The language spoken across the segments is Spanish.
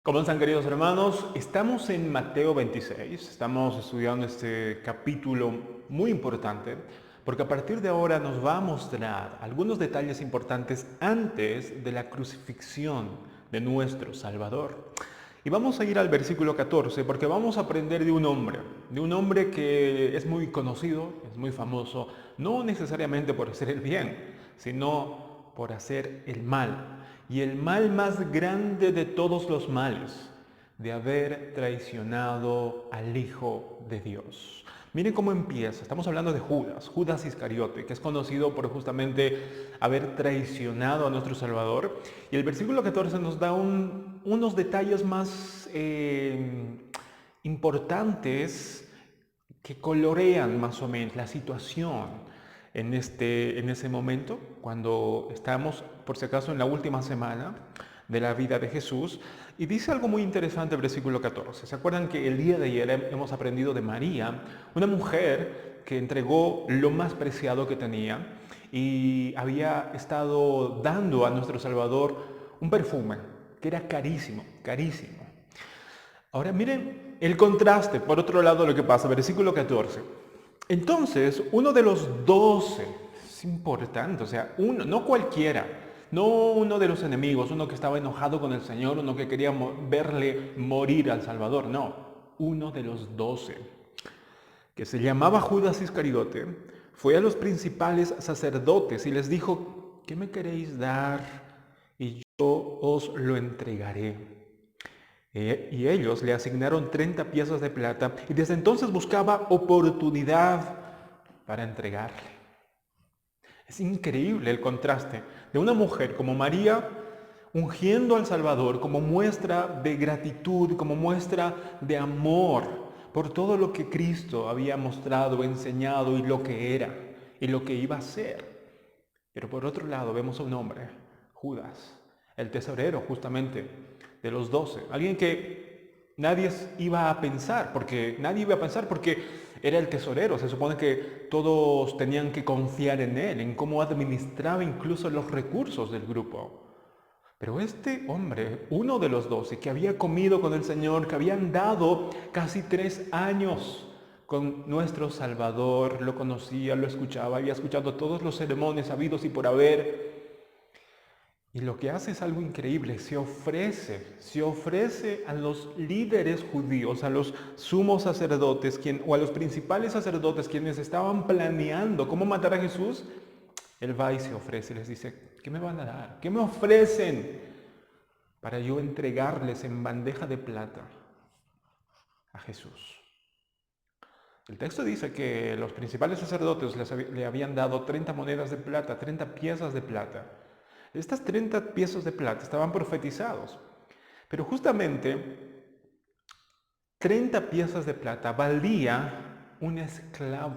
¿Cómo están, queridos hermanos? Estamos en Mateo 26, estamos estudiando este capítulo muy importante porque a partir de ahora nos va a mostrar algunos detalles importantes antes de la crucifixión de nuestro Salvador. Y vamos a ir al versículo 14 porque vamos a aprender de un hombre que es muy conocido, es muy famoso, no necesariamente por hacer el bien, sino por hacer el mal. Y el mal más grande de todos los males, de haber traicionado al Hijo de Dios. Miren cómo empieza. Estamos hablando de Judas, Judas Iscariote, que es conocido por justamente haber traicionado a nuestro Salvador. Y el versículo 14 nos da unos detalles más importantes que colorean más o menos la situación en ese momento, cuando estamos, por si acaso, en la última semana de la vida de Jesús. Y dice algo muy interesante el versículo 14. ¿Se acuerdan que el día de ayer hemos aprendido de María, una mujer que entregó lo más preciado que tenía y había estado dando a nuestro Salvador un perfume que era carísimo, carísimo? Ahora miren el contraste, por otro lado, lo que pasa, versículo 14. Entonces, uno de los 12, es importante, o sea, uno, no cualquiera, no uno de los enemigos, uno que estaba enojado con el Señor, uno que quería verle morir al Salvador, no, uno de los 12, que se llamaba Judas Iscariote, fue a los principales sacerdotes y les dijo: ¿qué me queréis dar? Y yo os lo entregaré. Y ellos le asignaron 30 piezas de plata y desde entonces buscaba oportunidad para entregarle. Es increíble el contraste de una mujer como María ungiendo al Salvador como muestra de gratitud, como muestra de amor por todo lo que Cristo había mostrado, enseñado y lo que era y lo que iba a ser. Pero por otro lado vemos a un hombre, Judas, el tesorero justamente de los 12, alguien que nadie iba a pensar, porque era el tesorero. Se supone que todos tenían que confiar en él, en cómo administraba incluso los recursos del grupo. Pero este hombre, uno de los 12, que había comido con el Señor, que había andado casi 3 años con nuestro Salvador, lo conocía, lo escuchaba, había escuchado todos los sermones habidos y por haber. Y lo que hace es algo increíble, se ofrece a los líderes judíos, a los sumos sacerdotes o a los principales sacerdotes quienes estaban planeando cómo matar a Jesús. Él va y se ofrece y les dice: ¿qué me van a dar? ¿Qué me ofrecen para yo entregarles en bandeja de plata a Jesús? El texto dice que los principales sacerdotes le habían dado 30 monedas de plata, 30 piezas de plata. Estas 30 piezas de plata estaban profetizados, pero justamente 30 piezas de plata valía un esclavo.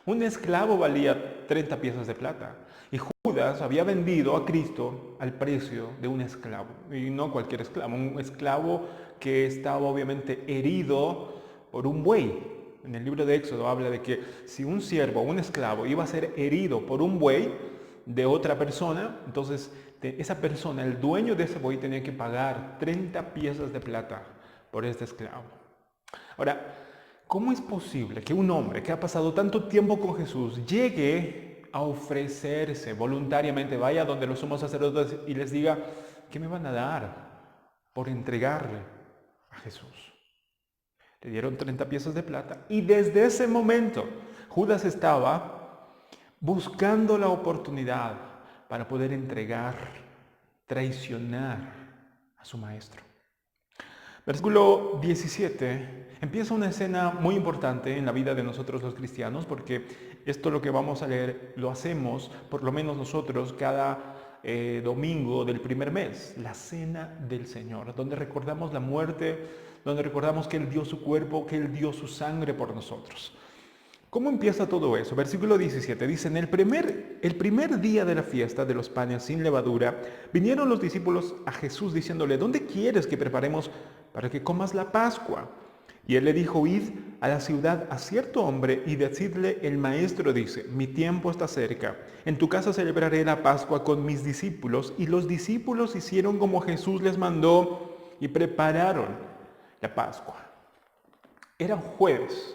Un esclavo valía 30 piezas de plata. Y Judas había vendido a Cristo al precio de un esclavo. Y no cualquier esclavo, un esclavo que estaba obviamente herido por un buey. En el libro de Éxodo habla de que si un siervo o un esclavo iba a ser herido por un buey de otra persona, entonces esa persona, el dueño de ese buey, tenía que pagar 30 piezas de plata por este esclavo. Ahora, ¿cómo es posible que un hombre que ha pasado tanto tiempo con Jesús llegue a ofrecerse voluntariamente, vaya donde los sumos sacerdotes y les diga: ¿qué me van a dar por entregarle a Jesús? Le dieron 30 piezas de plata y desde ese momento Judas estaba buscando la oportunidad para poder entregar, traicionar a su maestro. Versículo 17 empieza una escena muy importante en la vida de nosotros los cristianos, porque esto lo que vamos a leer lo hacemos, por lo menos nosotros, cada domingo del primer mes, la cena del Señor, donde recordamos la muerte, donde recordamos que Él dio su cuerpo, que Él dio su sangre por nosotros. ¿Cómo empieza todo eso? Versículo 17 dice: en el primer día de la fiesta de los panes sin levadura, vinieron los discípulos a Jesús diciéndole: ¿dónde quieres que preparemos para que comas la Pascua? Y él le dijo: id a la ciudad a cierto hombre y decidle: el maestro dice, mi tiempo está cerca, en tu casa celebraré la Pascua con mis discípulos. Y los discípulos hicieron como Jesús les mandó y prepararon la Pascua. Era jueves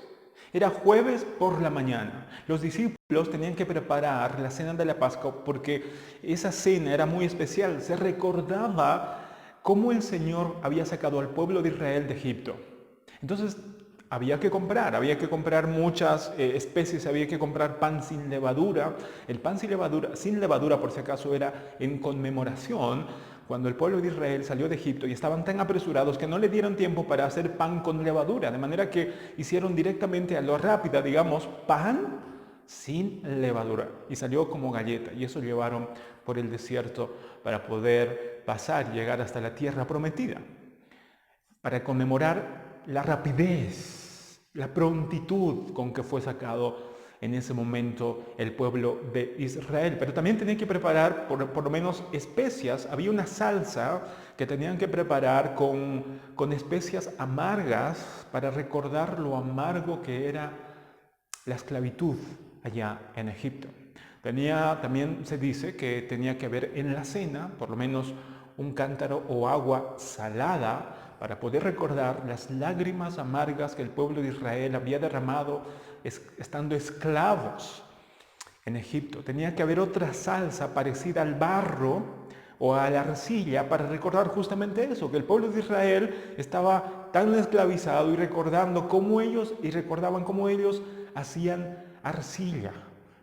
por la mañana. Los discípulos tenían que preparar la cena de la Pascua porque esa cena era muy especial. Se recordaba cómo el Señor había sacado al pueblo de Israel de Egipto. Entonces había que comprar muchas especies, había que comprar pan sin levadura. El pan sin levadura, por si acaso, era en conmemoración cuando el pueblo de Israel salió de Egipto y estaban tan apresurados que no le dieron tiempo para hacer pan con levadura, de manera que hicieron directamente a lo rápida, digamos, pan sin levadura y salió como galleta, y eso llevaron por el desierto para poder pasar y llegar hasta la tierra prometida, para conmemorar la rapidez, la prontitud con que fue sacado en ese momento el pueblo de Israel. Pero también tenían que preparar por lo menos especias. Había una salsa que tenían que preparar con especias amargas para recordar lo amargo que era la esclavitud allá en Egipto. También se dice que tenía que haber en la cena por lo menos un cántaro o agua salada para poder recordar las lágrimas amargas que el pueblo de Israel había derramado estando esclavos en Egipto. Tenía que haber otra salsa parecida al barro o a la arcilla para recordar justamente eso, que el pueblo de Israel estaba tan esclavizado y recordaban cómo ellos hacían arcilla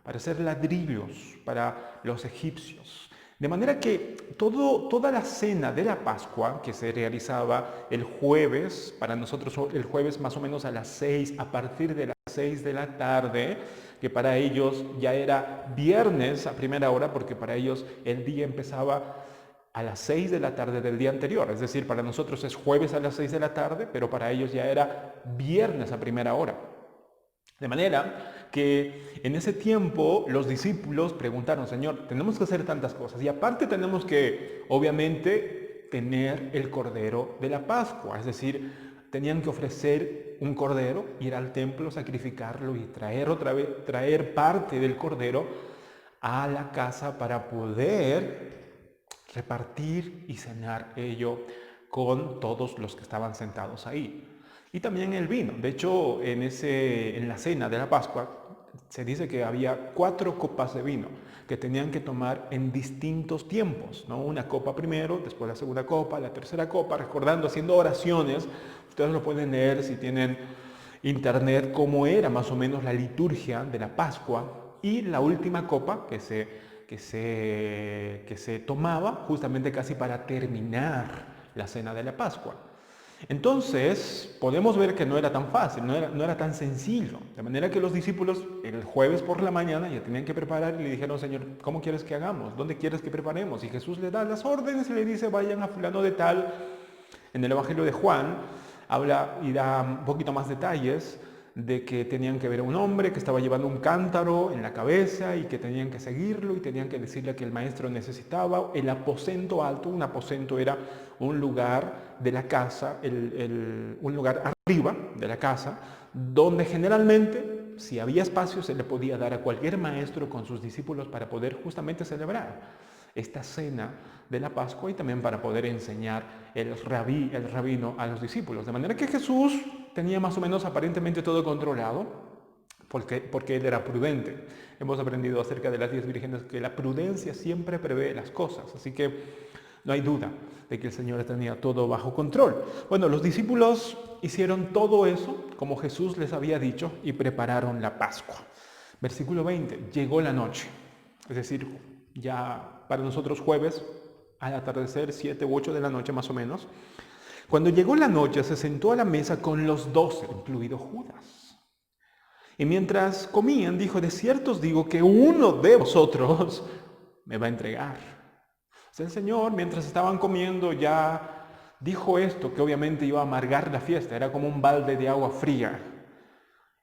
para hacer ladrillos para los egipcios. De manera que toda la cena de la Pascua, que se realizaba el jueves, para nosotros el jueves más o menos a las 6, a partir de las 6 de la tarde, que para ellos ya era viernes a primera hora, porque para ellos el día empezaba a las 6 de la tarde del día anterior. Es decir, para nosotros es jueves a las 6 de la tarde, pero para ellos ya era viernes a primera hora. De manera que en ese tiempo los discípulos preguntaron, Señor, tenemos que hacer tantas cosas y aparte tenemos que, obviamente, tener el cordero de la Pascua. Es decir, tenían que ofrecer un cordero, ir al templo, sacrificarlo y traer parte del cordero a la casa para poder repartir y cenar ello con todos los que estaban sentados ahí. Y también el vino. De hecho, en la cena de la Pascua se dice que había 4 copas de vino que tenían que tomar en distintos tiempos, ¿no? Una copa primero, después la segunda copa, la tercera copa, recordando, haciendo oraciones. Ustedes lo pueden leer si tienen internet, cómo era más o menos la liturgia de la Pascua. Y la última copa que se tomaba justamente casi para terminar la cena de la Pascua. Entonces, podemos ver que no era tan fácil, no era tan sencillo. De manera que los discípulos el jueves por la mañana ya tenían que preparar y le dijeron, Señor, ¿cómo quieres que hagamos? ¿Dónde quieres que preparemos? Y Jesús le da las órdenes y le dice, vayan a fulano de tal. En el Evangelio de Juan habla y da un poquito más detalles de que tenían que ver a un hombre que estaba llevando un cántaro en la cabeza y que tenían que seguirlo y tenían que decirle que el maestro necesitaba el aposento alto. Un aposento era un lugar de la casa, un lugar arriba de la casa, donde generalmente, si había espacio, se le podía dar a cualquier maestro con sus discípulos para poder justamente celebrar esta cena de la Pascua y también para poder enseñar el rabino a los discípulos. De manera que Jesús tenía más o menos aparentemente todo controlado porque él era prudente. Hemos aprendido acerca de las 10 vírgenes que la prudencia siempre prevé las cosas, así que no hay duda de que el Señor tenía todo bajo control. Bueno, los discípulos hicieron todo eso como Jesús les había dicho y prepararon la Pascua. Versículo 20, llegó la noche, es decir, ya para nosotros jueves, al atardecer, 7 u 8 de la noche más o menos. Cuando llegó la noche, se sentó a la mesa con los 12, incluido Judas. Y mientras comían, dijo, de cierto os digo que uno de vosotros me va a entregar. O sea, el Señor, mientras estaban comiendo, ya dijo esto, que obviamente iba a amargar la fiesta. Era como un balde de agua fría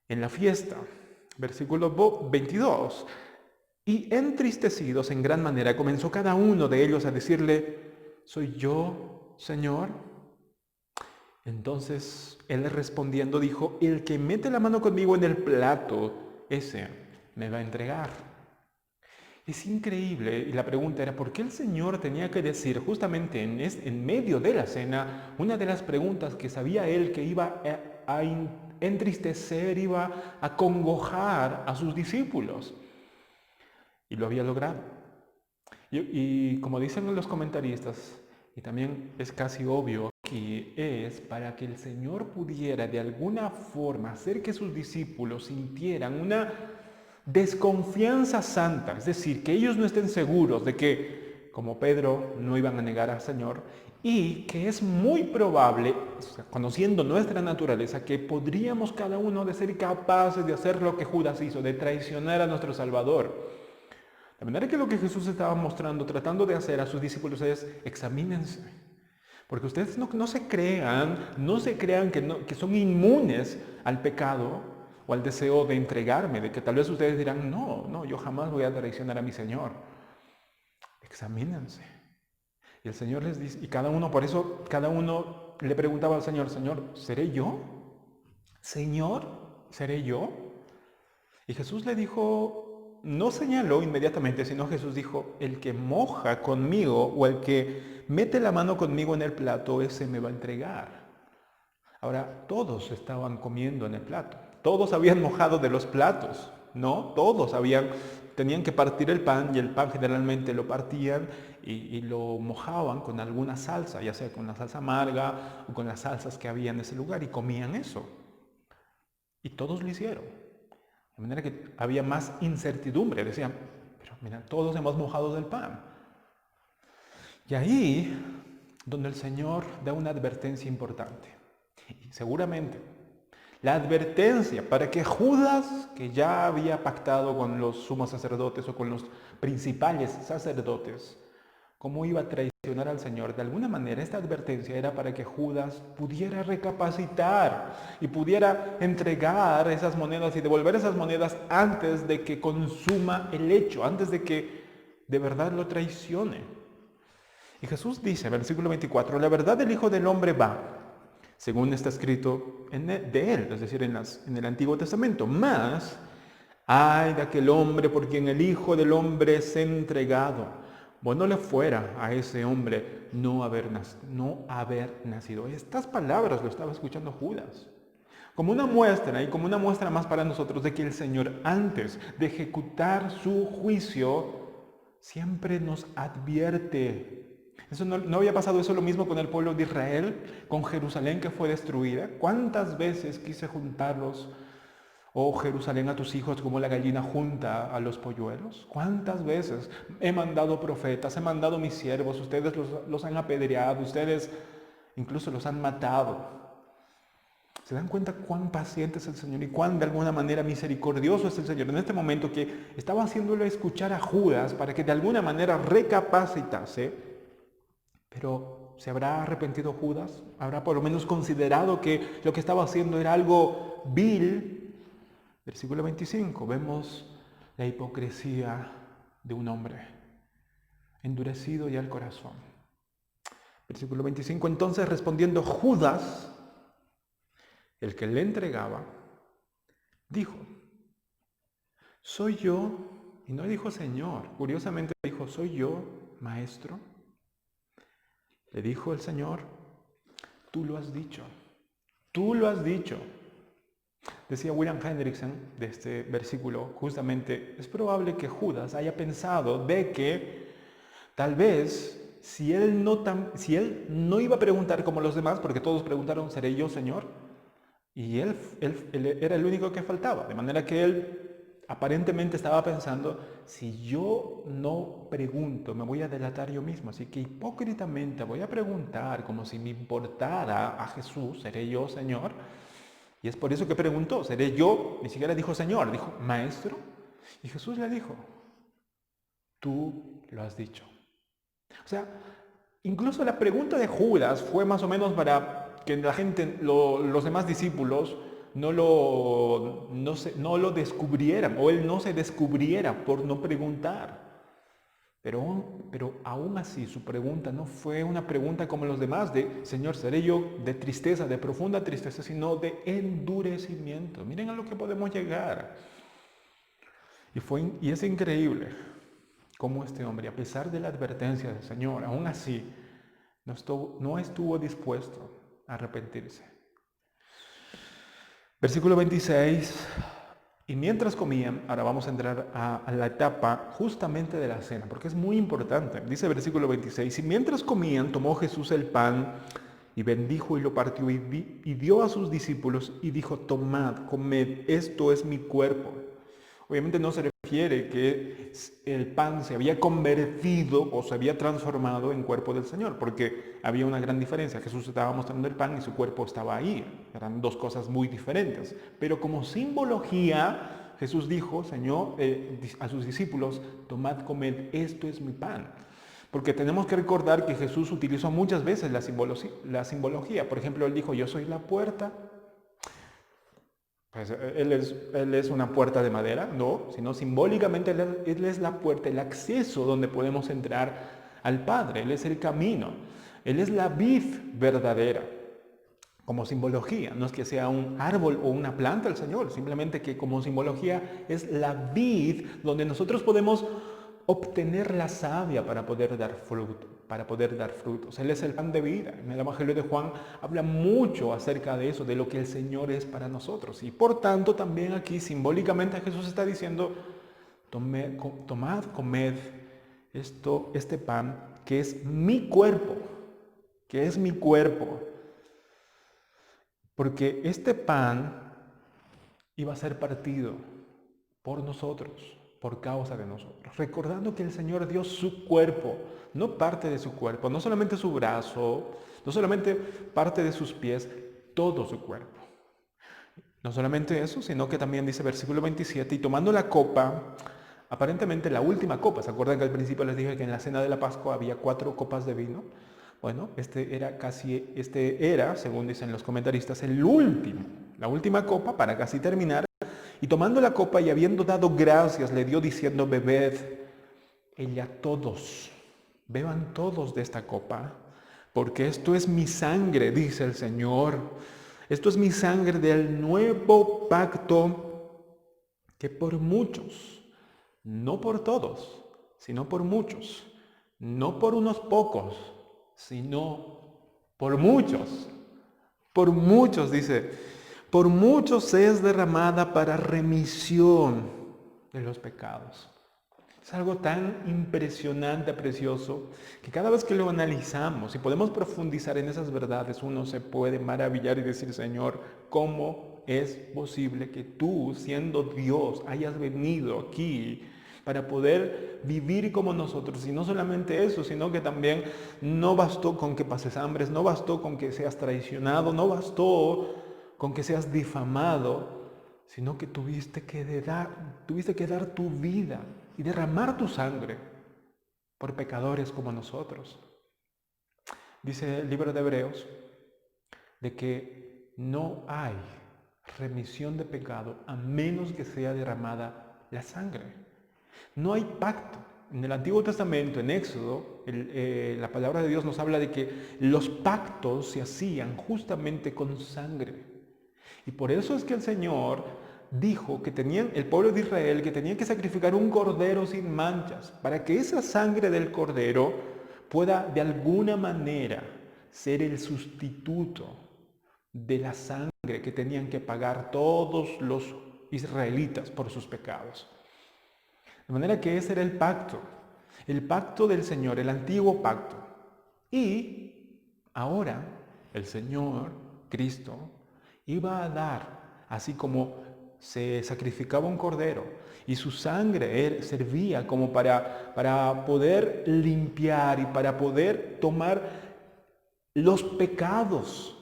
en la fiesta. Versículo 22. Y entristecidos en gran manera, comenzó cada uno de ellos a decirle, ¿soy yo, Señor? Entonces él respondiendo dijo, el que mete la mano conmigo en el plato, ese me va a entregar. Es increíble, y la pregunta era, ¿por qué el Señor tenía que decir justamente en medio de la cena una de las preguntas que sabía él que iba a entristecer, iba a congojar a sus discípulos? Y lo había logrado. Y como dicen los comentaristas, y también es casi obvio que es para que el Señor pudiera de alguna forma hacer que sus discípulos sintieran una desconfianza santa, es decir, que ellos no estén seguros de que, como Pedro, no iban a negar al Señor, y que es muy probable, conociendo nuestra naturaleza, que podríamos cada uno de ser capaces de hacer lo que Judas hizo, de traicionar a nuestro Salvador. De manera que lo que Jesús estaba mostrando, tratando de hacer a sus discípulos es, examínense. Porque ustedes no se crean que son inmunes al pecado o al deseo de entregarme, de que tal vez ustedes dirán, no, yo jamás voy a traicionar a mi Señor. Examínense. Y el Señor les dice, y por eso cada uno le preguntaba al Señor, Señor, ¿seré yo? Señor, ¿seré yo? Y Jesús le dijo, no señaló inmediatamente, sino Jesús dijo, el que moja conmigo o el que mete la mano conmigo en el plato, ese me va a entregar. Ahora, todos estaban comiendo en el plato, todos habían mojado de los platos, ¿no? Tenían que partir el pan y el pan generalmente lo partían y lo mojaban con alguna salsa, ya sea con la salsa amarga o con las salsas que había en ese lugar y comían eso. Y todos lo hicieron. De manera que había más incertidumbre. Decían, pero mira, todos hemos mojado del pan. Y ahí donde el Señor da una advertencia importante. Y seguramente la advertencia para que Judas, que ya había pactado con los sumos sacerdotes o con los principales sacerdotes, cómo iba a traicionar al Señor, de alguna manera esta advertencia era para que Judas pudiera recapacitar y pudiera entregar esas monedas y devolver esas monedas antes de que consuma el hecho, antes de que de verdad lo traicione. Y Jesús dice, versículo 24, la verdad del Hijo del Hombre va, según está escrito de él, es decir, en el Antiguo Testamento, mas ay de aquel hombre por quien el Hijo del Hombre es entregado. Bueno le fuera a ese hombre no haber nacido. Estas palabras lo estaba escuchando Judas. Como una muestra y como una muestra más para nosotros de que el Señor antes de ejecutar su juicio siempre nos advierte. No había pasado eso lo mismo con el pueblo de Israel, con Jerusalén que fue destruida. ¿Cuántas veces quise juntarlos? Oh Jerusalén, a tus hijos como la gallina junta a los polluelos. ¿Cuántas veces he mandado profetas, he mandado mis siervos, ustedes los han apedreado, ustedes incluso los han matado? ¿Se dan cuenta cuán paciente es el Señor y cuán de alguna manera misericordioso es el Señor? En este momento que estaba haciéndole escuchar a Judas para que de alguna manera recapacitase, pero ¿se habrá arrepentido Judas? ¿Habrá por lo menos considerado que lo que estaba haciendo era algo vil? Versículo 25, vemos la hipocresía de un hombre, endurecido ya el corazón. Versículo 25, entonces respondiendo Judas, el que le entregaba, dijo, ¿soy yo? Y no dijo Señor, curiosamente dijo, ¿soy yo, maestro? Le dijo el Señor, tú lo has dicho, tú lo has dicho. Decía William Hendrickson de este versículo, justamente, es probable que Judas haya pensado de que tal vez si él no iba a preguntar como los demás, porque todos preguntaron, ¿seré yo, Señor? Y él era el único que faltaba, de manera que él aparentemente estaba pensando, si yo no pregunto, me voy a delatar yo mismo, así que hipócritamente voy a preguntar como si me importara a Jesús, ¿seré yo, Señor? Y es por eso que preguntó, ¿seré yo? Ni siquiera dijo Señor, dijo Maestro. Y Jesús le dijo, tú lo has dicho. O sea, incluso la pregunta de Judas fue más o menos para que la gente, los demás discípulos, no lo descubrieran, o él no se descubriera por no preguntar. Pero aún así su pregunta no fue una pregunta como los demás de, Señor, ¿seré yo de tristeza, de profunda tristeza, sino de endurecimiento? Miren a lo que podemos llegar. Y es increíble, cómo este hombre, a pesar de la advertencia del Señor, aún así no estuvo dispuesto a arrepentirse. Versículo 26. Y mientras comían, ahora vamos a entrar a la etapa justamente de la cena, porque es muy importante. Dice el versículo 26, y mientras comían, tomó Jesús el pan y bendijo y lo partió y dio a sus discípulos y dijo, tomad, comed, esto es mi cuerpo. Obviamente no se refiere que el pan se había convertido o se había transformado en cuerpo del Señor, porque había una gran diferencia. Jesús estaba mostrando el pan y su cuerpo estaba ahí. Eran dos cosas muy diferentes. Pero como simbología, Jesús dijo, Señor, a sus discípulos, tomad, comed, esto es mi pan. Porque tenemos que recordar que Jesús utilizó muchas veces la simbología. Por ejemplo, Él dijo, yo soy la puerta. Pues él es una puerta de madera, no, sino simbólicamente él es la puerta, el acceso donde podemos entrar al Padre. Él es el camino. Él es la vid verdadera, como simbología. No es que sea un árbol o una planta el Señor, simplemente que como simbología es la vid donde nosotros podemos obtener la savia para poder dar frutos. Él es el pan de vida. En el Evangelio de Juan habla mucho acerca de eso, de lo que el Señor es para nosotros. Y por tanto también aquí simbólicamente Jesús está diciendo, tomad, comed este pan que es mi cuerpo, Porque este pan iba a ser partido por nosotros, por causa de nosotros, recordando que el Señor dio su cuerpo, no parte de su cuerpo, no solamente su brazo, no solamente parte de sus pies, todo su cuerpo. No solamente eso, sino que también dice versículo 27, y tomando la copa, aparentemente la última copa, ¿se acuerdan que al principio les dije que en la cena de la Pascua había 4 copas de vino? Bueno, este era, según dicen los comentaristas, la última copa para casi terminar. Y tomando la copa y habiendo dado gracias, le dio diciendo, bebed, ella todos, beban todos de esta copa, porque esto es mi sangre, dice el Señor. Esto es mi sangre del nuevo pacto, que por muchos, no por todos, sino por muchos, no por unos pocos, sino por muchos, dice, por muchos es derramada para remisión de los pecados. Es algo tan impresionante, precioso, que cada vez que lo analizamos y podemos profundizar en esas verdades, uno se puede maravillar y decir, Señor, ¿cómo es posible que tú, siendo Dios, hayas venido aquí para poder vivir como nosotros? Y no solamente eso, sino que también no bastó con que pases hambres, no bastó con que seas traicionado, no bastó con que seas difamado, sino que tuviste que dar tu vida y derramar tu sangre por pecadores como nosotros. Dice el libro de Hebreos de que no hay remisión de pecado a menos que sea derramada la sangre. No hay pacto. En el Antiguo Testamento, en Éxodo, la palabra de Dios nos habla de que los pactos se hacían justamente con sangre. Y por eso es que el Señor dijo que el pueblo de Israel, que tenía que sacrificar un cordero sin manchas, para que esa sangre del cordero pueda de alguna manera ser el sustituto de la sangre que tenían que pagar todos los israelitas por sus pecados. De manera que ese era el pacto del Señor, el antiguo pacto. Y ahora el Señor, Cristo, iba a dar, así como se sacrificaba un cordero y su sangre servía como para poder limpiar y para poder tomar los pecados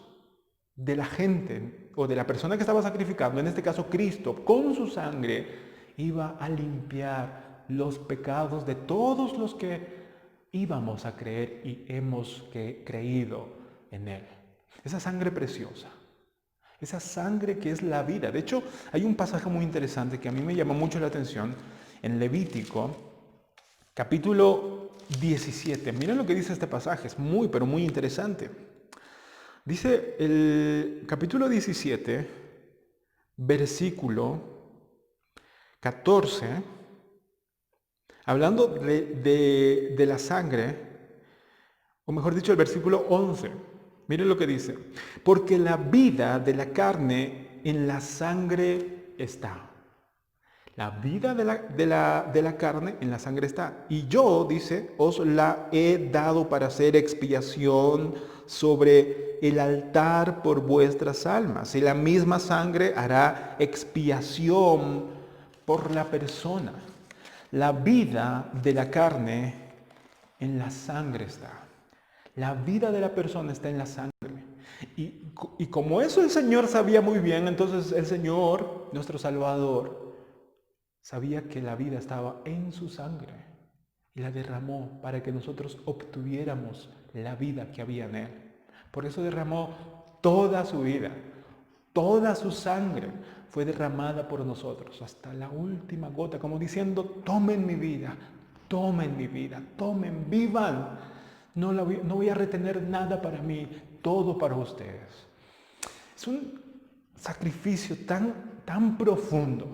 de la gente o de la persona que estaba sacrificando, en este caso Cristo, con su sangre iba a limpiar los pecados de todos los que íbamos a creer y hemos creído en Él. Esa sangre preciosa. Esa sangre que es la vida. De hecho, hay un pasaje muy interesante que a mí me llamó mucho la atención en Levítico, capítulo 17. Miren lo que dice este pasaje, es muy, pero muy interesante. Dice el capítulo 17, versículo 14, Hablando de la sangre, o mejor dicho, el versículo 11. Miren lo que dice. Porque la vida de la carne en la sangre está. La vida de la carne en la sangre está. Y yo, dice, os la he dado para hacer expiación sobre el altar por vuestras almas. Y la misma sangre hará expiación por la persona. La vida de la carne en la sangre está. La vida de la persona está en la sangre. Y como eso el Señor sabía muy bien, entonces el Señor, nuestro Salvador, sabía que la vida estaba en su sangre y la derramó para que nosotros obtuviéramos la vida que había en Él. Por eso derramó toda su vida, toda su sangre fue derramada por nosotros hasta la última gota, como diciendo, tomen mi vida, tomen, vivan. No voy a retener nada para mí, todo para ustedes. Es un sacrificio tan profundo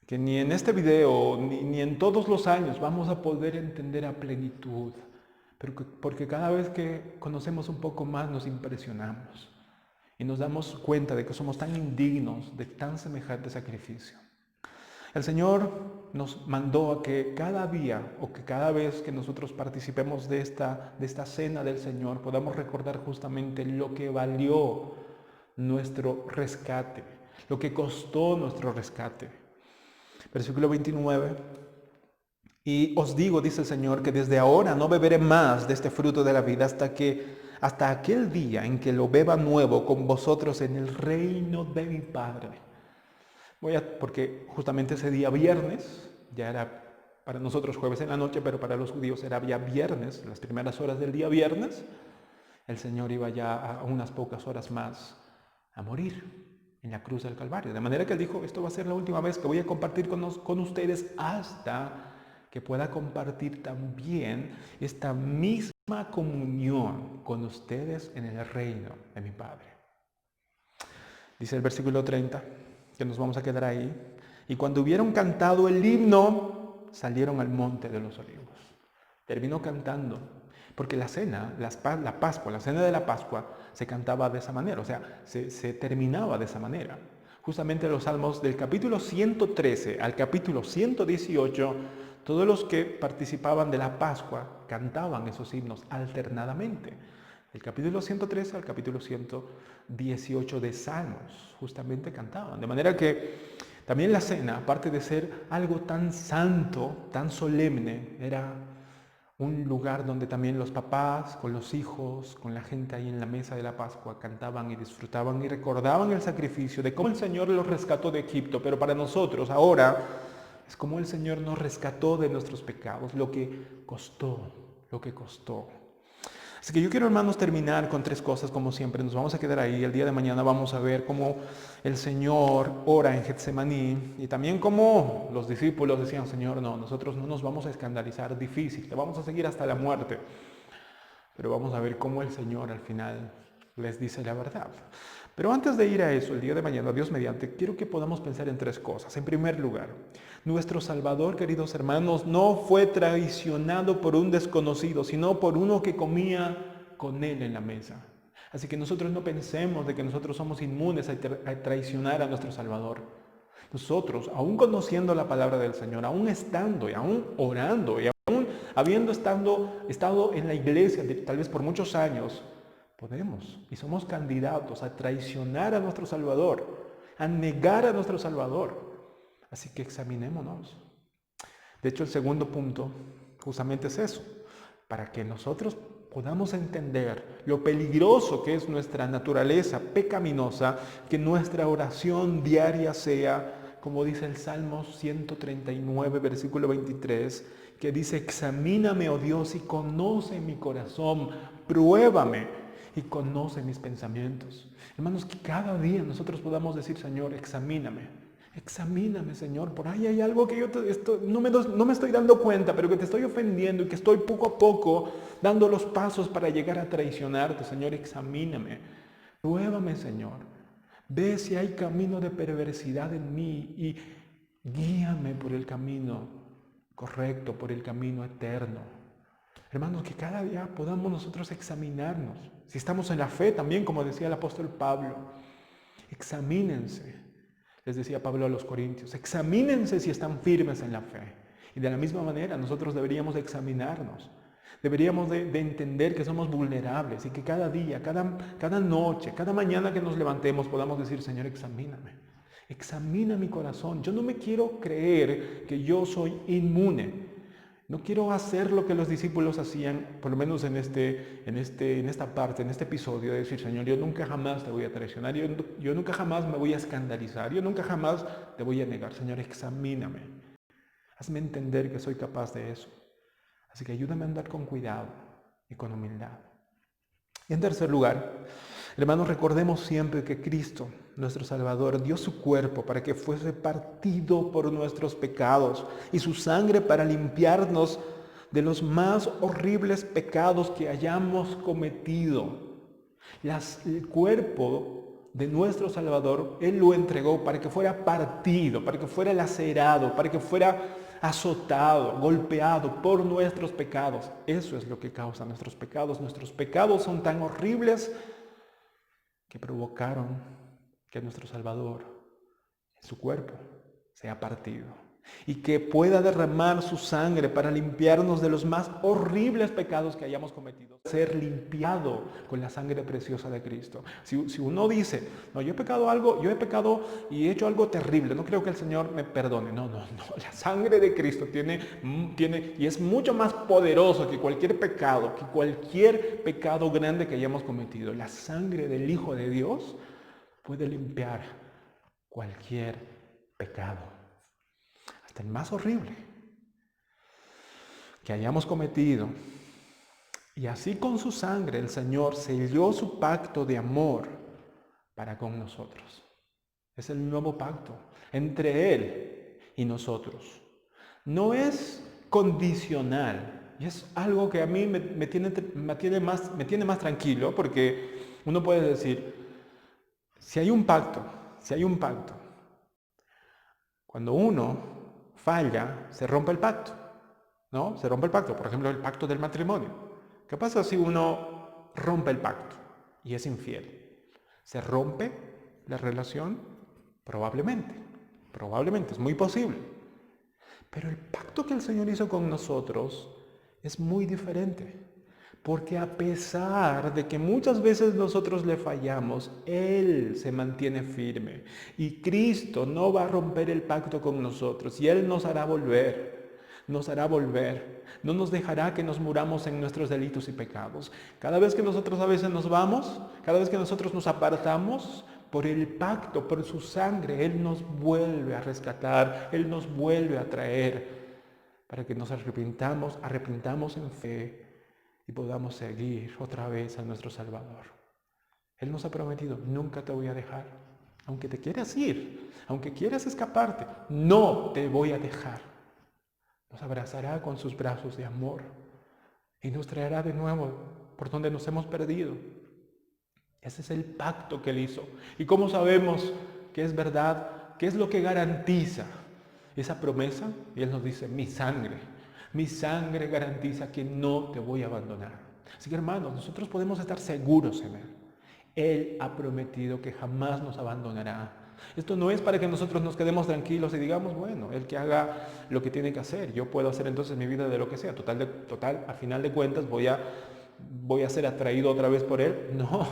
que ni en este video, ni en todos los años vamos a poder entender a plenitud, porque cada vez que conocemos un poco más nos impresionamos y nos damos cuenta de que somos tan indignos de tan semejante sacrificio. El Señor nos mandó a que cada día o que cada vez que nosotros participemos de esta cena del Señor podamos recordar justamente lo que valió nuestro rescate, lo que costó nuestro rescate. Versículo 29. Y os digo, dice el Señor, que desde ahora no beberé más de este fruto de la vida hasta aquel día en que lo beba nuevo con vosotros en el reino de mi Padre. Porque justamente ese día viernes, ya era para nosotros jueves en la noche, pero para los judíos era ya viernes, las primeras horas del día viernes, el Señor iba ya a unas pocas horas más a morir en la cruz del Calvario. De manera que Él dijo, esto va a ser la última vez que voy a compartir con ustedes hasta que pueda compartir también esta misma comunión con ustedes en el reino de mi Padre. Dice el versículo 30, que nos vamos a quedar ahí. Y cuando hubieron cantado el himno, salieron al monte de los olivos. Terminó cantando, porque la cena, la cena de la Pascua, se cantaba de esa manera, o sea, se terminaba de esa manera. Justamente los salmos del capítulo 113 al capítulo 118, todos los que participaban de la Pascua cantaban esos himnos alternadamente. Del capítulo 113 al capítulo 118 de Salmos, justamente cantaban. De manera que también la cena, aparte de ser algo tan santo, tan solemne, era un lugar donde también los papás, con los hijos, con la gente ahí en la mesa de la Pascua, cantaban y disfrutaban y recordaban el sacrificio de cómo el Señor los rescató de Egipto. Pero para nosotros ahora es como el Señor nos rescató de nuestros pecados, lo que costó. Así que yo quiero, hermanos, terminar con tres cosas, como siempre. Nos vamos a quedar ahí. El día de mañana vamos a ver cómo el Señor ora en Getsemaní y también cómo los discípulos decían, Señor, no, nosotros no nos vamos a escandalizar, difícil, te vamos a seguir hasta la muerte. Pero vamos a ver cómo el Señor al final les dice la verdad. Pero antes de ir a eso, el día de mañana, Dios mediante, quiero que podamos pensar en tres cosas. En primer lugar, nuestro Salvador, queridos hermanos, no fue traicionado por un desconocido, sino por uno que comía con Él en la mesa. Así que nosotros no pensemos de que nosotros somos inmunes a traicionar a nuestro Salvador. Nosotros, aún conociendo la palabra del Señor, aún estando y aún orando y aún habiendo estado en la iglesia tal vez por muchos años, podemos y somos candidatos a traicionar a nuestro Salvador, a negar a nuestro Salvador. Así que examinémonos. De hecho, el segundo punto justamente es eso, para que nosotros podamos entender lo peligroso que es nuestra naturaleza pecaminosa, que nuestra oración diaria sea, como dice el Salmo 139, versículo 23, que dice, examíname, oh Dios, y conoce mi corazón, pruébame y conoce mis pensamientos. Hermanos, que cada día nosotros podamos decir, Señor, examíname, Señor, por ahí hay algo que yo no me estoy dando cuenta, pero que te estoy ofendiendo y que estoy poco a poco dando los pasos para llegar a traicionarte. Señor, examíname, pruébame, Señor, ve si hay camino de perversidad en mí y guíame por el camino correcto, por el camino eterno. Hermanos, que cada día podamos nosotros examinarnos. Si estamos en la fe también, como decía el apóstol Pablo, examínense. Les decía Pablo a los Corintios, examínense si están firmes en la fe. Y de la misma manera nosotros deberíamos examinarnos. Deberíamos de entender que somos vulnerables y que cada día, cada noche, cada mañana que nos levantemos podamos decir, Señor, examíname. Examina mi corazón. Yo no me quiero creer que yo soy inmune. No quiero hacer lo que los discípulos hacían, por lo menos en esta parte, en este episodio, de decir, Señor, yo nunca jamás te voy a traicionar, yo nunca jamás me voy a escandalizar, yo nunca jamás te voy a negar. Señor, examíname. Hazme entender que soy capaz de eso. Así que ayúdame a andar con cuidado y con humildad. Y en tercer lugar, hermanos, recordemos siempre que Cristo, nuestro Salvador, dio su cuerpo para que fuese partido por nuestros pecados y su sangre para limpiarnos de los más horribles pecados que hayamos cometido. El cuerpo de nuestro Salvador, Él lo entregó para que fuera partido, para que fuera lacerado, para que fuera azotado, golpeado por nuestros pecados. Eso es lo que causa nuestros pecados. Nuestros pecados son tan horribles que provocaron que nuestro Salvador, en su cuerpo, sea partido y que pueda derramar su sangre para limpiarnos de los más horribles pecados que hayamos cometido. Ser limpiado con la sangre preciosa de Cristo. Si uno dice, no, yo he pecado y he hecho algo terrible, no creo que el Señor me perdone. No, la sangre de Cristo tiene y es mucho más poderoso que cualquier pecado grande que hayamos cometido. La sangre del Hijo de Dios puede limpiar cualquier pecado, hasta el más horrible que hayamos cometido. Y así con su sangre el Señor selló su pacto de amor para con nosotros. Es el nuevo pacto entre Él y nosotros. No es condicional. Y es algo que a mí me tiene más tranquilo, porque uno puede decir, si hay un pacto, cuando uno falla, se rompe el pacto, ¿no? Se rompe el pacto, por ejemplo, el pacto del matrimonio. ¿Qué pasa si uno rompe el pacto y es infiel? ¿Se rompe la relación? Probablemente, es muy posible. Pero el pacto que el Señor hizo con nosotros es muy diferente. Porque a pesar de que muchas veces nosotros le fallamos, Él se mantiene firme. Y Cristo no va a romper el pacto con nosotros. Y Él nos hará volver. No nos dejará que nos muramos en nuestros delitos y pecados. Cada vez que nosotros a veces nos vamos, cada vez que nosotros nos apartamos, por el pacto, por su sangre, Él nos vuelve a rescatar. Él nos vuelve a traer para que nos arrepintamos en fe y podamos seguir otra vez a nuestro Salvador. Él nos ha prometido, nunca te voy a dejar. Aunque te quieras ir, aunque quieras escaparte, no te voy a dejar. Nos abrazará con sus brazos de amor y nos traerá de nuevo por donde nos hemos perdido. Ese es el pacto que Él hizo. ¿Y cómo sabemos que es verdad? ¿Qué es lo que garantiza esa promesa? Y Él nos dice, mi sangre garantiza que no te voy a abandonar. Así que hermanos, nosotros podemos estar seguros en Él. Él ha prometido que jamás nos abandonará. Esto no es para que nosotros nos quedemos tranquilos y digamos, bueno, Él que haga lo que tiene que hacer. Yo puedo hacer entonces mi vida de lo que sea. Total, a final de cuentas voy a ser atraído otra vez por Él. No,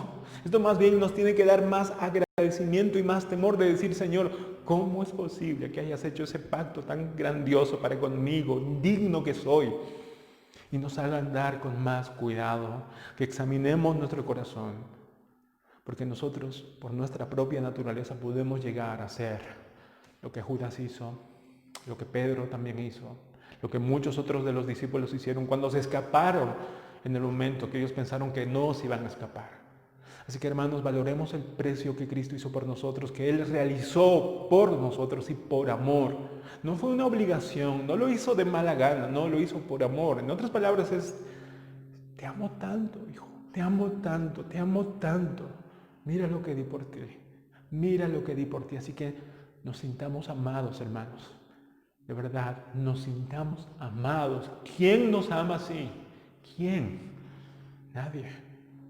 esto más bien nos tiene que dar más agradecimiento y más temor de decir, Señor, ¿cómo es posible que hayas hecho ese pacto tan grandioso para conmigo, digno que soy? Y nos haga andar con más cuidado, que examinemos nuestro corazón, porque nosotros, por nuestra propia naturaleza, podemos llegar a hacer lo que Judas hizo, lo que Pedro también hizo, lo que muchos otros de los discípulos hicieron cuando se escaparon en el momento que ellos pensaron que no se iban a escapar. Así que hermanos, valoremos el precio que Cristo hizo por nosotros, que Él realizó por nosotros y por amor. No fue una obligación, no lo hizo de mala gana, no lo hizo por amor. En otras palabras es, te amo tanto, hijo, te amo tanto. Mira lo que di por ti, Así que nos sintamos amados, hermanos. de verdad nos sintamos amados. ¿Quién nos ama así? ¿Quién? Nadie,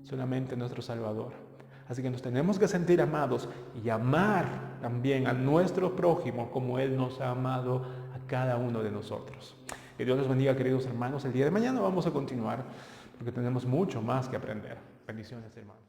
solamente nuestro Salvador. Así que nos tenemos que sentir amados y amar también a nuestro prójimo como Él nos ha amado a cada uno de nosotros. Que Dios los bendiga, queridos hermanos. El día de mañana vamos a continuar porque tenemos mucho más que aprender. Bendiciones, hermanos.